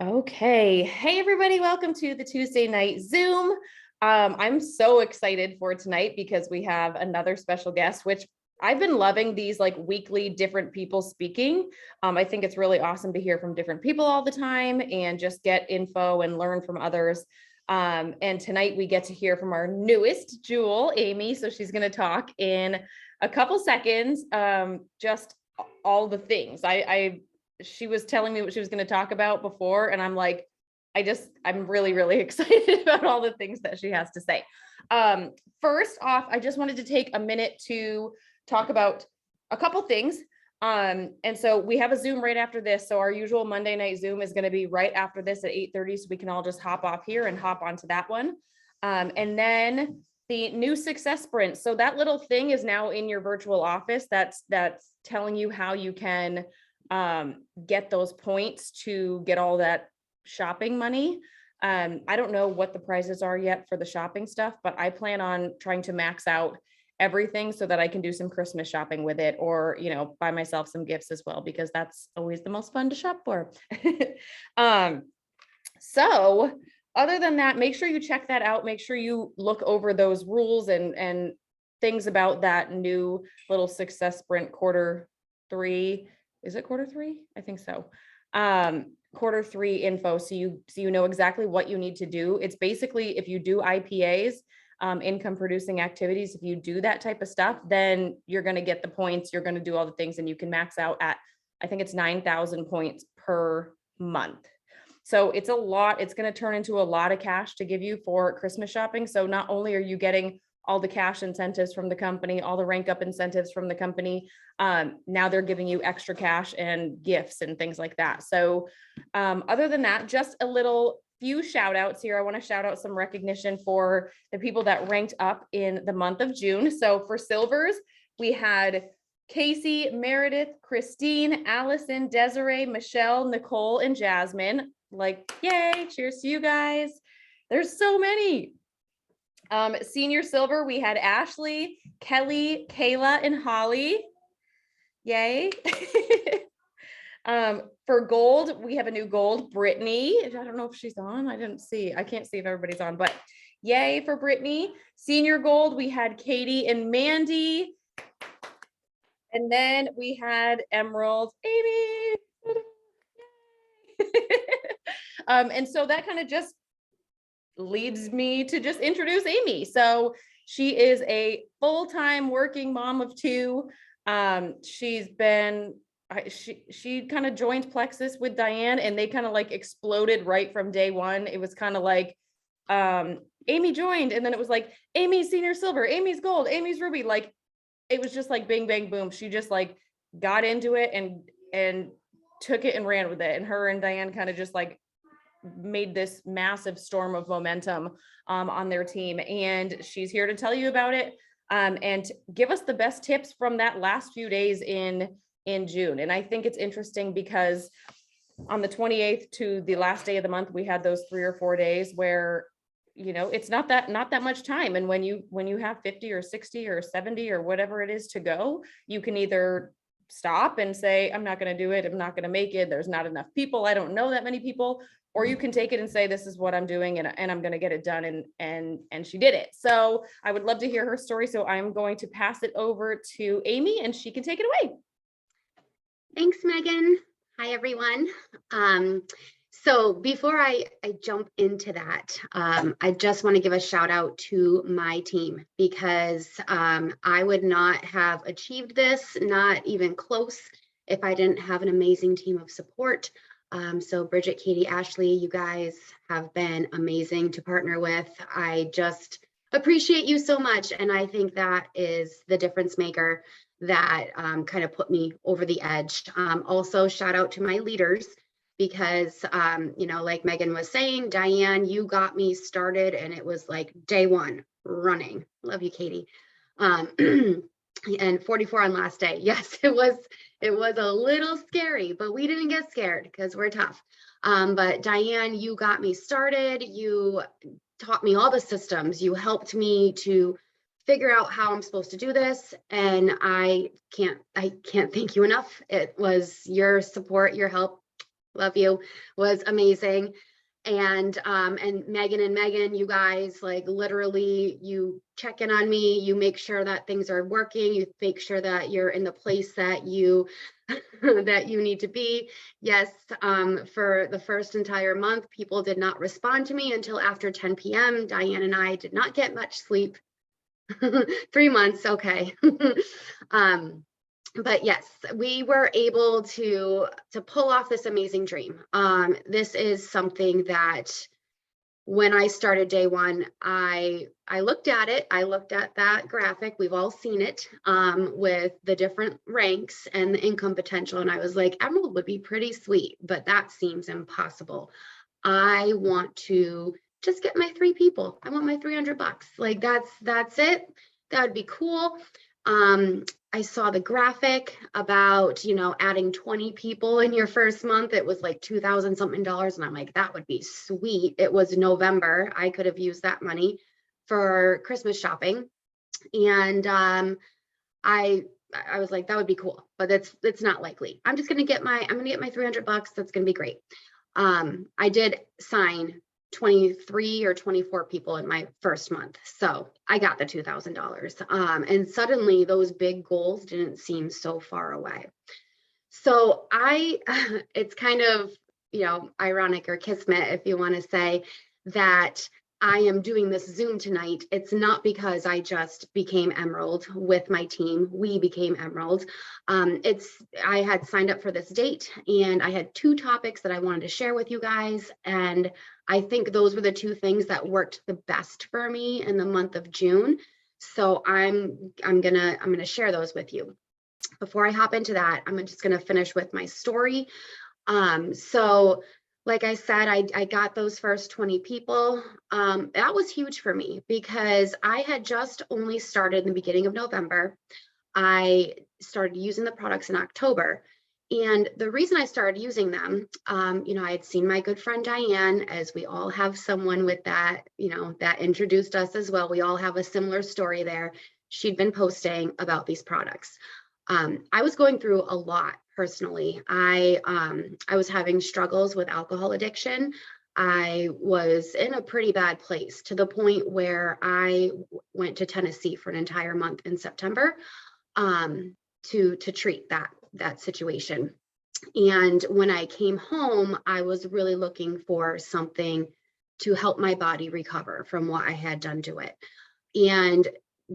Okay. Hey, everybody. Welcome to the Tuesday night Zoom. I'm so excited for tonight because we have another special guest, which I've been loving these like weekly different people speaking. I think it's really awesome to hear from different people all the time and just get info and learn from others. And tonight we get to hear from our newest jewel, Aimee. So she's going to talk in a couple seconds, just all the things. She was telling me what she was going to talk about before, and I'm like, I'm really, really excited about all the things that she has to say. First off, I just wanted to take a minute to talk about a couple things. And so we have a Zoom right after this. So our usual Monday night Zoom is going to be right after this at 8:30. So we can all just hop off here and hop onto that one. And then the new success sprint. So that little thing is now in your virtual office. That's telling you how you can get those points to get all that shopping money. I don't know what the prices are yet for the shopping stuff, but I plan on trying to max out everything so that I can do some Christmas shopping with it, or, buy myself some gifts as well, because that's always the most fun to shop for. So other than that, make sure you check that out. Make sure you look over those rules and things about that new little success sprint quarter 3. Is it quarter 3? I think so. Quarter 3 info. So you know exactly what you need to do. It's basically, if you do IPAs, income producing activities, if you do that type of stuff, then you're going to get the points, you're going to do all the things, and you can max out at, I think it's 9,000 points per month. So it's a lot. It's going to turn into a lot of cash to give you for Christmas shopping. So not only are you getting all the cash incentives from the company, all the rank up incentives from the company, now they're giving you extra cash and gifts and things like that. So other than that, just a little few shout outs here. I want to shout out some recognition for the people that ranked up in the month of June. So for silvers, we had Casey, Meredith, Christine, Allison, Desiree, Michelle, Nicole, and Jasmine. Like, yay, cheers to you guys. There's so many. Senior silver, we had Ashley, Kelly, Kayla, and Holly. Yay. For gold, we have a new gold, Brittany. I don't know if she's on. I can't see if everybody's on, but yay for Brittany. Senior gold, we had Katie and Mandy. And then we had emerald, Aimee. And so that kind of just leads me to just introduce Aimee. So she is a full-time working mom of 2. She kind of joined Plexus with Diane, and they kind of like exploded right from day one. It was kind of like Aimee joined, and then it was like Aimee's senior silver, Aimee's gold, Aimee's ruby. Like it was just like bing bang boom. She just like got into it and took it and ran with it. And her and Diane kind of just like made this massive storm of momentum on their team, and she's here to tell you about it and give us the best tips from that last few days in June. And I think it's interesting because on the 28th to the last day of the month, we had those 3 or 4 days where it's not that much time, and when you have 50 or 60 or 70 or whatever it is to go, you can either stop and say, I'm not going to do it, I'm not going to make it, there's not enough people, I don't know that many people, or you can take it and say, this is what I'm doing, and I'm going to get it done. And she did it. So I would love to hear her story. So I'm going to pass it over to Aimee, and she can take it away. Thanks, Megan. Hi, everyone. So before I jump into that, I just want to give a shout out to my team, because I would not have achieved this, not even close, if I didn't have an amazing team of support. So Bridget, Katie, Ashley, you guys have been amazing to partner with. I just appreciate you so much. And I think that is the difference maker that kind of put me over the edge. Also, shout out to my leaders, because, like Megan was saying, Diane, you got me started, and it was like day one running. Love you, Katie. And 44 on last day. Yes, it was a little scary, but we didn't get scared because we're tough. But Diane, you got me started. You taught me all the systems. You helped me to figure out how I'm supposed to do this. And I can't thank you enough. It was your support, your help love you, was amazing. And Megan, you guys, like, literally, you check in on me, you make sure that things are working, you make sure that you're in the place that you that you need to be. Yes, for the first entire month, people did not respond to me until after 10 p.m. Diane and I did not get much sleep. 3 months, okay. But yes, we were able to pull off this amazing dream. This is something that when I started day one, I looked at it. I looked at that graphic. We've all seen it, with the different ranks and the income potential. And I was like, Emerald would be pretty sweet, but that seems impossible. I want to just get my 3 people. I want my $300. Like, that's it. That would be cool. I saw the graphic about, adding 20 people in your first month. It was like 2,000 something dollars. And I'm like, that would be sweet. It was November. I could have used that money for Christmas shopping. And I was like, that would be cool, but it's not likely. I'm gonna get my $300. That's gonna be great. I did sign 23 or 24 people in my first month. So I got the $2,000. And suddenly those big goals didn't seem so far away. So it's kind of, ironic or kismet, if you want to say, that I am doing this Zoom tonight. It's not because I just became Emerald with my team. We became Emerald. I had signed up for this date, and I had 2 topics that I wanted to share with you guys. And I think those were the 2 things that worked the best for me in the month of June. So I'm gonna share those with you. Before I hop into that, I'm just gonna finish with my story. So like I said, I got those first 20 people. That was huge for me because I had just only started in the beginning of November. I started using the products in October. And the reason I started using them, I had seen my good friend Diane, as we all have someone with that, that introduced us as well. We all have a similar story there. She'd been posting about these products. I was going through a lot personally. I was having struggles with alcohol addiction. I was in a pretty bad place, to the point where I went to Tennessee for an entire month in September, to treat that situation. And when I came home, I was really looking for something to help my body recover from what I had done to it. And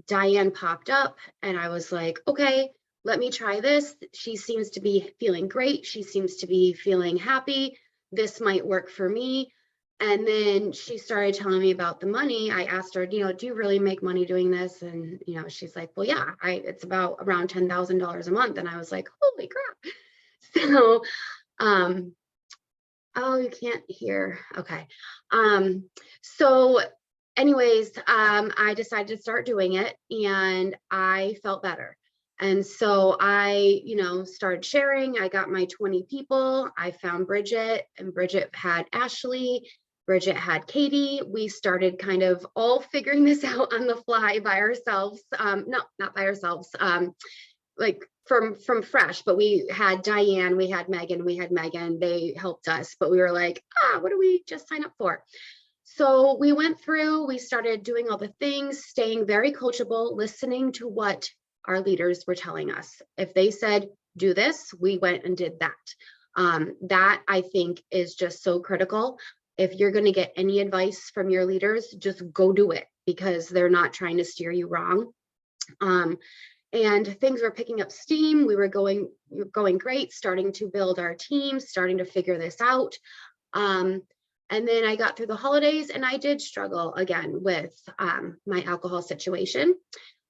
Diane popped up, and I was like, okay, let me try this. She seems to be feeling great. She seems to be feeling happy. This might work for me. And then she started telling me about the money. I asked her, do you really make money doing this? And, she's like, well, yeah, it's about around $10,000 a month. And I was like, holy crap. So, oh, you can't hear. Okay. So anyways, I decided to start doing it, and I felt better. And so I, started sharing. I got my 20 people. I found Bridget, and Bridget had Ashley. Bridget had Katie. We started kind of all figuring this out on the fly by ourselves. No, not by ourselves. Like from fresh, but we had Diane, we had Megan, they helped us, but we were like, what do we just sign up for? So we went through, we started doing all the things, staying very coachable, listening to what our leaders were telling us. If they said, do this, we went and did that. That, I think, is just so critical. If you're going to get any advice from your leaders, just go do it, because they're not trying to steer you wrong. And things were picking up steam. We were going great, starting to build our team, starting to figure this out. And then I got through the holidays, and I did struggle again with my alcohol situation.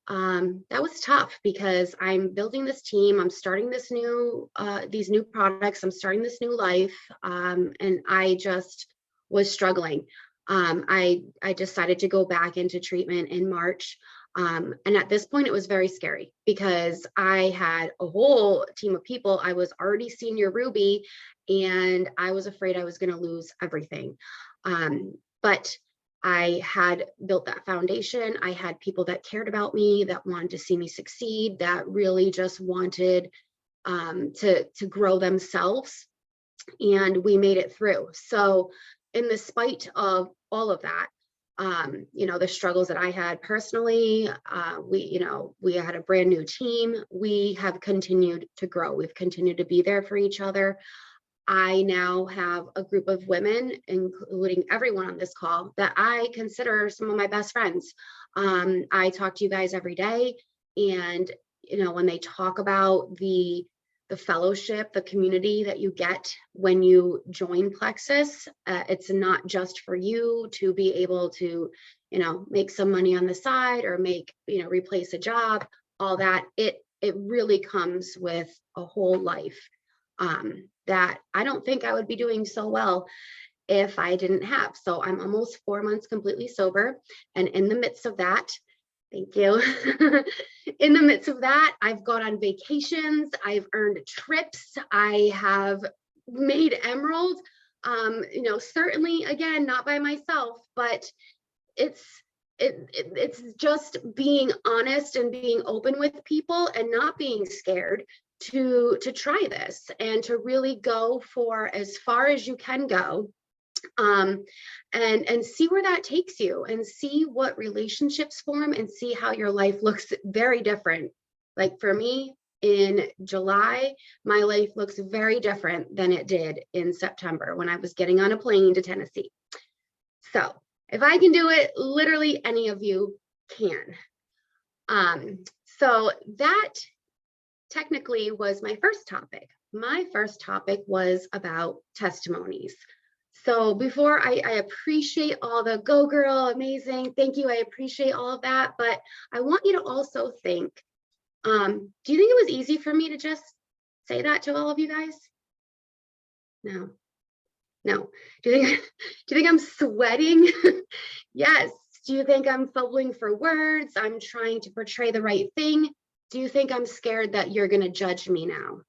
That was tough, because I'm building this team. I'm starting these new products. I'm starting this new life. And I just was struggling. I decided to go back into treatment in March. And at this point, it was very scary, because I had a whole team of people. I was already senior Ruby, and I was afraid I was going to lose everything. But I had built that foundation. I had people that cared about me, that wanted to see me succeed, that really just wanted to grow themselves. and we made it through. So in the spite of all of that, the struggles that I had personally, we had a brand new team. We have continued to grow. We've continued to be there for each other. I now have a group of women, including everyone on this call, that I consider some of my best friends. I talk to you guys every day, and when they talk about the fellowship, the community that you get when you join Plexus, it's not just for you to be able to, make some money on the side or replace a job, all that. It really comes with a whole life that I don't think I would be doing so well if I didn't have. So I'm almost 4 months completely sober. And in the midst of that, thank you. In the midst of that, I've gone on vacations, I've earned trips, I have made emeralds. Certainly, again, not by myself, but it's just being honest and being open with people and not being scared to try this and to really go for as far as you can go, and see where that takes you, and see what relationships form, and see how your life looks very different. Like for me, in July, my life looks very different than it did in September when I was getting on a plane to Tennessee. So if I can do it, literally any of you can. So that technically was my first topic. My first topic was about testimonies. So before I appreciate all the go girl, amazing, thank you, I appreciate all of that, but I want you to also think, do you think it was easy for me to just say that to all of you guys? No. Do you think I'm sweating? Yes. Do you think I'm fumbling for words? I'm trying to portray the right thing. Do you think I'm scared that you're going to judge me now?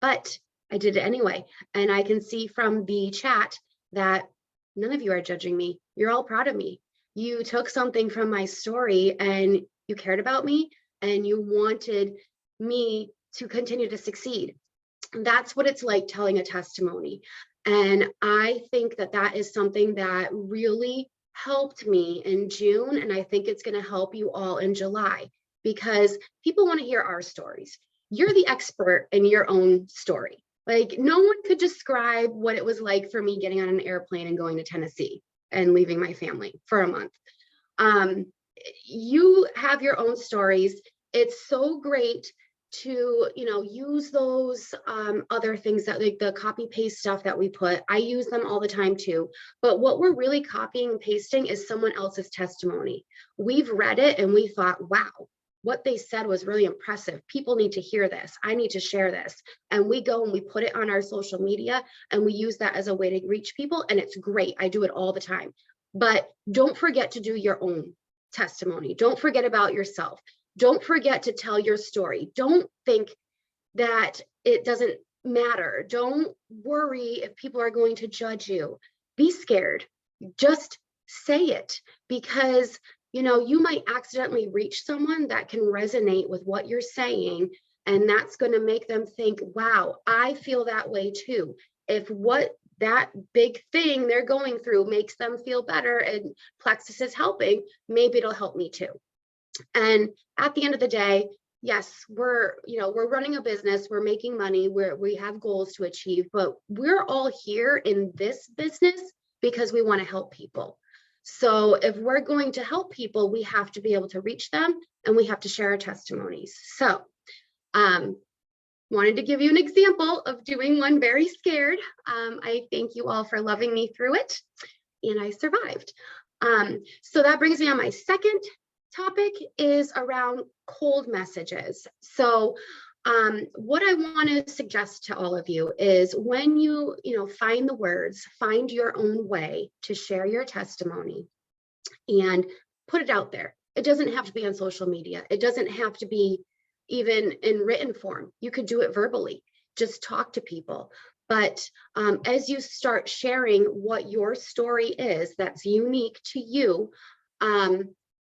But I did it anyway. And I can see from the chat that none of you are judging me. You're all proud of me. You took something from my story and you cared about me and you wanted me to continue to succeed. That's what it's like telling a testimony. And I think that that is something that really helped me in June. And I think it's going to help you all in July, because people want to hear our stories. You're the expert in your own story. Like, no one could describe what it was like for me getting on an airplane and going to Tennessee and leaving my family for a month. You have your own stories. It's so great to use those other things, that like the copy paste stuff that we put. I use them all the time too, but what we're really copying and pasting is someone else's testimony. We've read it and we thought, wow, what they said was really impressive. People need to hear this. I need to share this. And we go and we put it on our social media and we use that as a way to reach people, and it's great. I do it all the time. But don't forget to do your own testimony. Don't forget about yourself. Don't forget to tell your story. Don't think that it doesn't matter. Don't worry if people are going to judge you. Be scared. Just say it, because you might accidentally reach someone that can resonate with what you're saying, and that's going to make them think, wow, I feel that way too. If what that big thing they're going through makes them feel better and Plexus is helping, maybe it'll help me too. And at the end of the day, yes, we're running a business, we're making money, we have goals to achieve, but we're all here in this business because we want to help people. So if we're going to help people, we have to be able to reach them and we have to share our testimonies. So wanted to give you an example of doing one very scared. I thank you all for loving me through it, and I survived. So that brings me on my second topic, is around cold messages. So what I want to suggest to all of you is, when you find the words, find your own way to share your testimony and put it out there. It doesn't have to be on social media. It doesn't have to be even in written form. You could do it verbally. Just talk to people. But as you start sharing what your story is that's unique to you,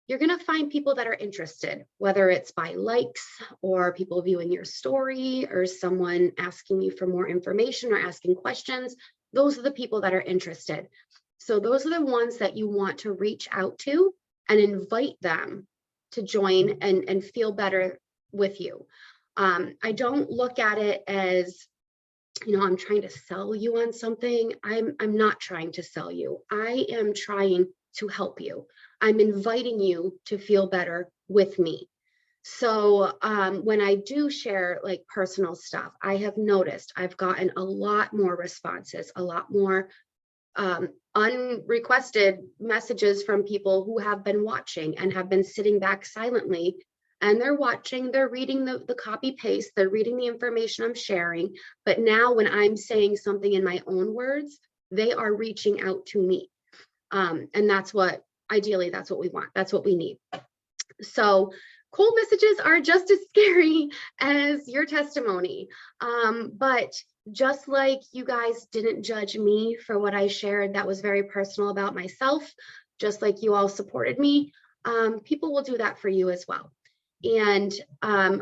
you're going to find people that are interested, whether it's by likes or people viewing your story or someone asking you for more information or asking questions. Those are the people that are interested. So those are the ones that you want to reach out to and invite them to join and feel better with you. I don't look at it as, I'm trying to sell you on something. I'm not trying to sell you. I am trying to help you. I'm inviting you to feel better with me. So when I do share like personal stuff, I have noticed I've gotten a lot more responses, a lot more unrequested messages from people who have been watching and have been sitting back silently, and they're watching, they're reading the copy paste, they're reading the information I'm sharing. But now when I'm saying something in my own words, they are reaching out to me. And that's what, ideally, that's what we want. That's what we need. So cold messages are just as scary as your testimony. But just like you guys didn't judge me for what I shared that was very personal about myself, just like you all supported me, people will do that for you as well. And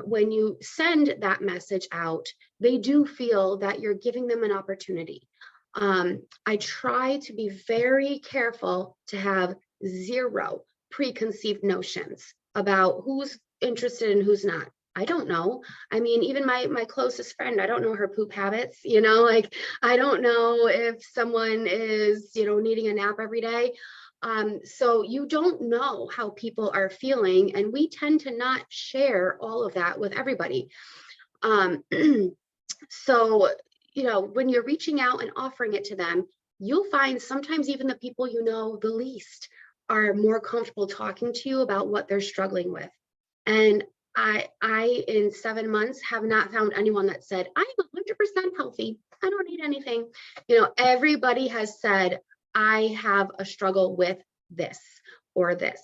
when you send that message out, they do feel that you're giving them an opportunity. I try to be very careful to have zero preconceived notions about who's interested and who's not. I don't know. I mean, even my closest friend, I don't know her poop habits, like I don't know if someone is, needing a nap every day. So you don't know how people are feeling, and we tend to not share all of that with everybody. So, when you're reaching out and offering it to them, you'll find sometimes even the people you know the least are more comfortable talking to you about what they're struggling with. And I in 7 months have not found anyone that said, I'm 100% healthy, I don't need anything. Everybody has said, I have a struggle with this or this.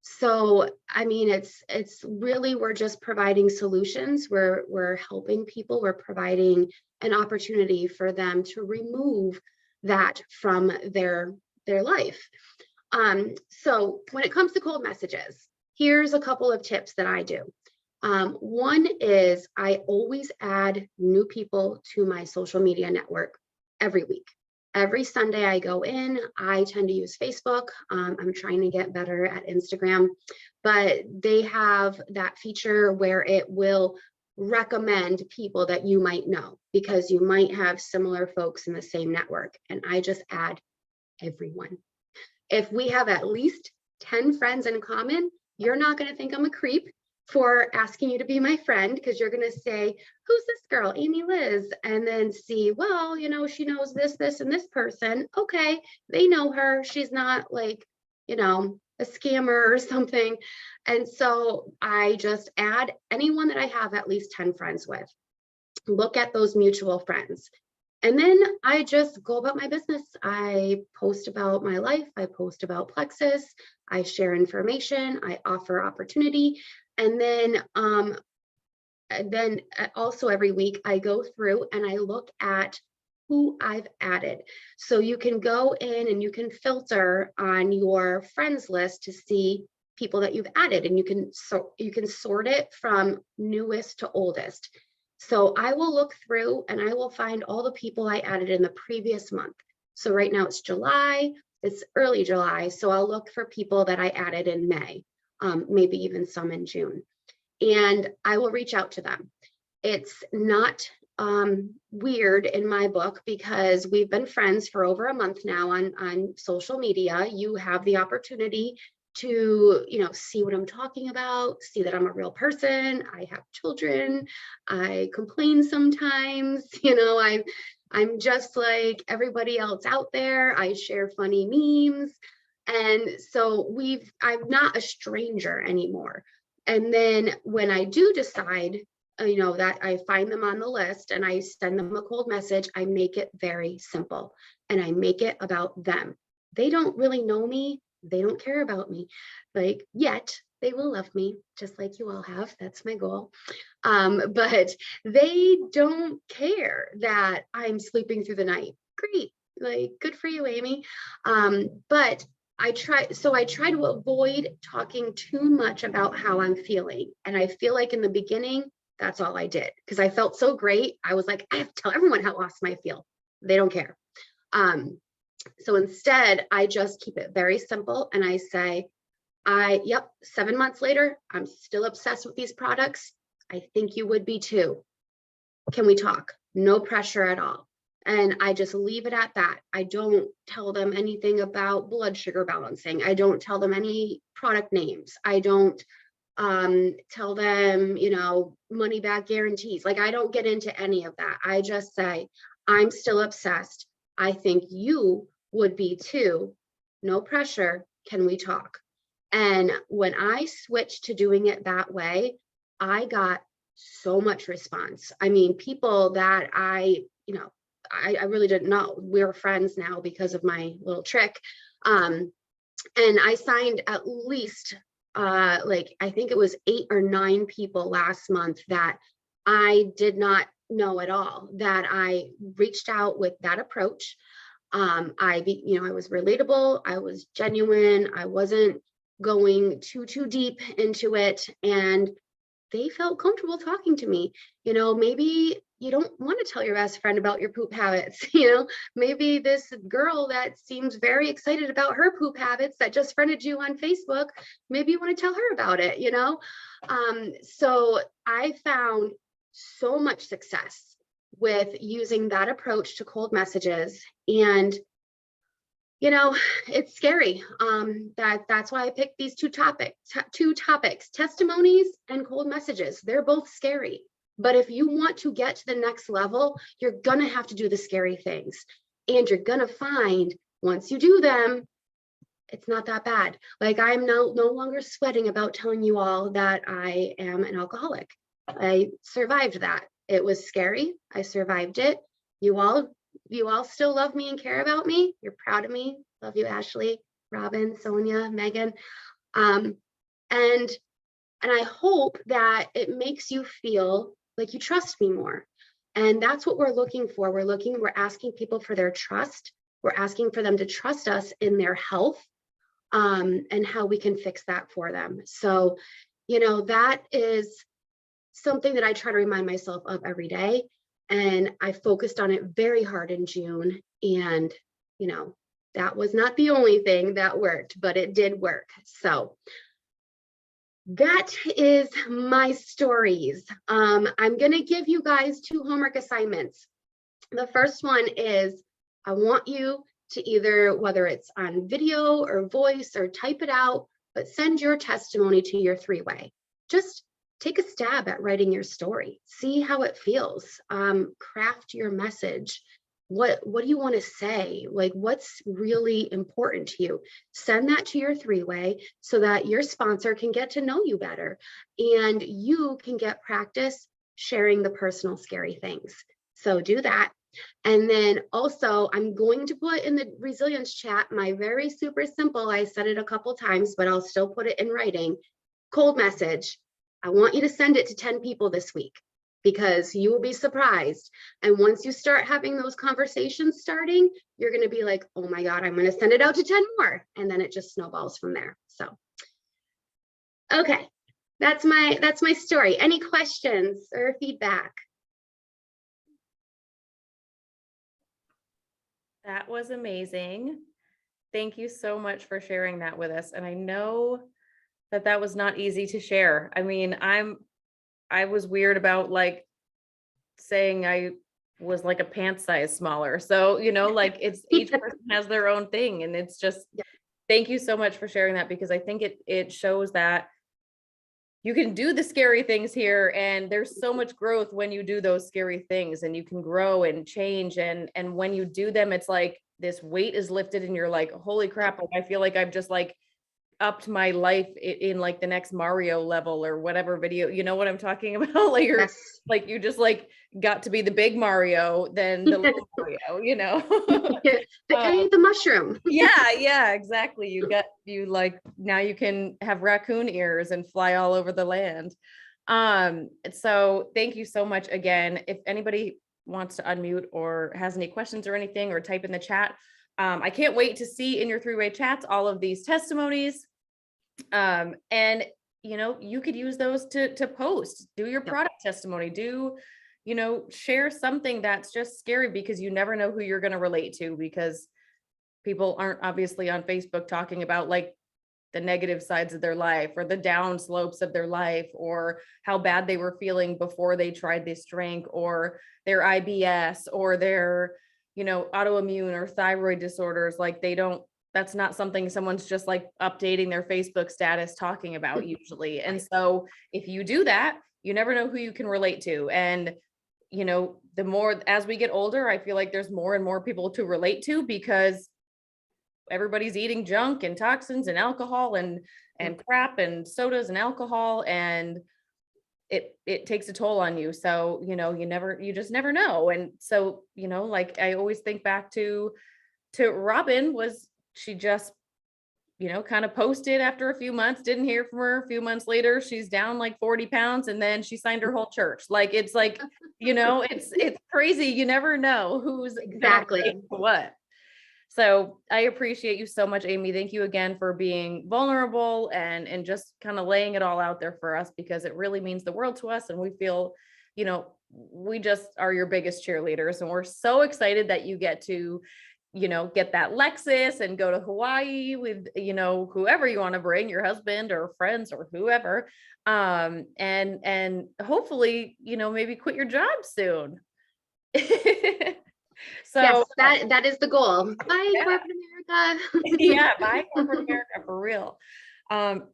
So, I mean, it's really, we're just providing solutions. We're helping people. We're providing an opportunity for them to remove that from their life. So when it comes to cold messages, here's a couple of tips that I do. One is I always add new people to my social media network every week. Every Sunday I go in, I tend to use Facebook. I'm trying to get better at Instagram, but they have that feature where it will recommend people that you might know because you might have similar folks in the same network. And I just add everyone. If we have at least 10 friends in common, you're not going to think I'm a creep for asking you to be my friend, because you're going to say, who's this girl, Aimee Liz? And then see, well, she knows this, and this person. Okay, they know her. She's not like, a scammer or something. And so I just add anyone that I have at least 10 friends with. Look at those mutual friends. And then I just go about my business. I post about my life. I post about Plexus. I share information. I offer opportunity. And then also every week I go through and I look at who I've added. So you can go in and you can filter on your friends list to see people that you've added, and you can sort it from newest to oldest. So I will look through and I will find all the people I added in the previous month. So right now it's July, it's early July. So I'll look for people that I added in May, maybe even some in June. And I will reach out to them. It's not weird in my book because we've been friends for over a month now on social media. You have the opportunity to, see what I'm talking about, see that I'm a real person. I have children. I complain sometimes, I'm just like everybody else out there. I share funny memes. And so I'm not a stranger anymore. And then when I do decide, that I find them on the list and I send them a cold message, I make it very simple and I make it about them. They don't really know me. They don't care about me, like yet. They will love me just like you all have. That's my goal. But they don't care that I'm sleeping through the night. Great. Like, good for you, Aimee. But I try to avoid talking too much about how I'm feeling. And I feel like in the beginning, that's all I did because I felt so great. I was like, I have to tell everyone how awesome I feel. They don't care. So instead, I just keep it very simple and I say, yep, 7 months later, I'm still obsessed with these products. I think you would be too. Can we talk? No pressure at all. And I just leave it at that. I don't tell them anything about blood sugar balancing. I don't tell them any product names. I don't tell them, money back guarantees. Like I don't get into any of that. I just say, I'm still obsessed. I think you would be too. No pressure. Can we talk? And when I switched to doing it that way, I got so much response. I mean, people that I really didn't know. We're friends now because of my little trick. And I signed at least I think it was 8 or 9 people last month that I did not know at all, that I reached out with that approach. I was relatable, I was genuine, I wasn't going too deep into it, and they felt comfortable talking to me. Maybe you don't want to tell your best friend about your poop habits. Maybe this girl that seems very excited about her poop habits that just friended you on Facebook, maybe you want to tell her about it. So I found so much success with using that approach to cold messages. And it's scary. That's why I picked these two topics, testimonies and cold messages. They're both scary. But if you want to get to the next level, you're going to have to do the scary things. And you're going to find once you do them, it's not that bad. Like I'm no longer sweating about telling you all that I am an alcoholic. I survived that. It was scary. I survived it. You all still love me and care about me. You're proud of me. Love you, Ashley, Robin, Sonia, Megan. And I hope that it makes you feel like you trust me more. And that's what we're looking for. We're asking people for their trust. We're asking for them to trust us in their health, and how we can fix that for them. So, that is something that I try to remind myself of every day. And I focused on it very hard in June. And, that was not the only thing that worked, but it did work. So that is my stories. I'm going to give you guys 2 homework assignments. The first one is I want you to either, whether it's on video or voice or type it out, but send your testimony to your 3-way. Just take a stab at writing your story. See how it feels. Craft your message. What do you want to say? Like, what's really important to you? Send that to your 3-way so that your sponsor can get to know you better and you can get practice sharing the personal scary things. So do that. And then also I'm going to put in the resilience chat my very super simple, I said it a couple times, but I'll still put it in writing, cold message. I want you to send it to 10 people this week, because you will be surprised. And once you start having those conversations starting, you're going to be like, oh my God, I'm going to send it out to 10 more. And then it just snowballs from there. So, okay, that's my story. Any questions or feedback? That was amazing. Thank you so much for sharing that with us. And I know that was not easy to share. I mean, I was weird about like saying I was like a pant size smaller. So, like it's each person has their own thing. And it's just, thank you so much for sharing that, because I think it shows that you can do the scary things here, and there's so much growth when you do those scary things, and you can grow and change. And when you do them, it's like this weight is lifted and you're like, holy crap, I feel like I've just like upped my life in like the next Mario level or whatever video, you know what I'm talking about? Like you're like, you just like got to be the big Mario than the little Mario, the mushroom. yeah, exactly. You like, now you can have raccoon ears and fly all over the land. So thank you so much again. If anybody wants to unmute or has any questions or anything, or type in the chat, I can't wait to see in your three-way chats all of these testimonies. And you could use those to post, do your product testimony, share something that's just scary, because you never know who you're going to relate to, because people aren't obviously on Facebook talking about like the negative sides of their life or the down slopes of their life or how bad they were feeling before they tried this drink, or their IBS or their, autoimmune or thyroid disorders. Like that's not something someone's just like updating their Facebook status talking about usually. And so if you do that, you never know who you can relate to. And, the more as we get older, I feel like there's more and more people to relate to, because everybody's eating junk and toxins and alcohol and crap and sodas and alcohol, and it takes a toll on you. So, you just never know. And so, like I always think back to Robin. She just, kind of posted after a few months, didn't hear from her. A few months later, she's down like 40 pounds, and then she signed her whole church. Like, it's like, it's crazy. You never know who's Exactly what. So I appreciate you so much, Aimee. Thank you again for being vulnerable and just kind of laying it all out there for us, because it really means the world to us. And we feel, we just are your biggest cheerleaders, and we're so excited that you get to, get that Lexus and go to Hawaii with, whoever you want to bring, your husband or friends or whoever. And hopefully, maybe quit your job soon. So yes, that is the goal. Bye, yeah. corporate America. Yeah, bye, corporate America, for real.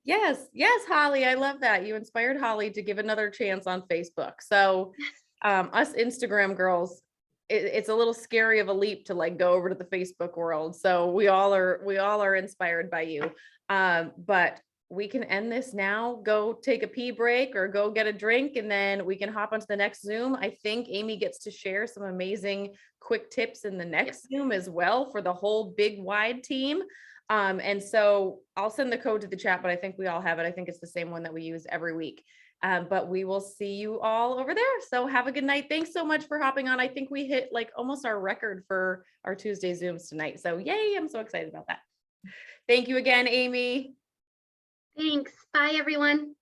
Yes, Holly, I love that. You inspired Holly to give another chance on Facebook. So us Instagram girls, it's a little scary of a leap to like go over to the Facebook world. So we all are inspired by you. But we can end this now, go take a pee break or go get a drink, and then we can hop onto the next Zoom. I think Aimee gets to share some amazing quick tips in the next Zoom as well for the whole big wide team. And so I'll send the code to the chat, but I think we all have it. I think it's the same one that we use every week. But we will see you all over there. So have a good night. Thanks so much for hopping on. I think we hit like almost our record for our Tuesday Zooms tonight. So yay, I'm so excited about that. Thank you again, Aimee. Thanks. Bye, everyone.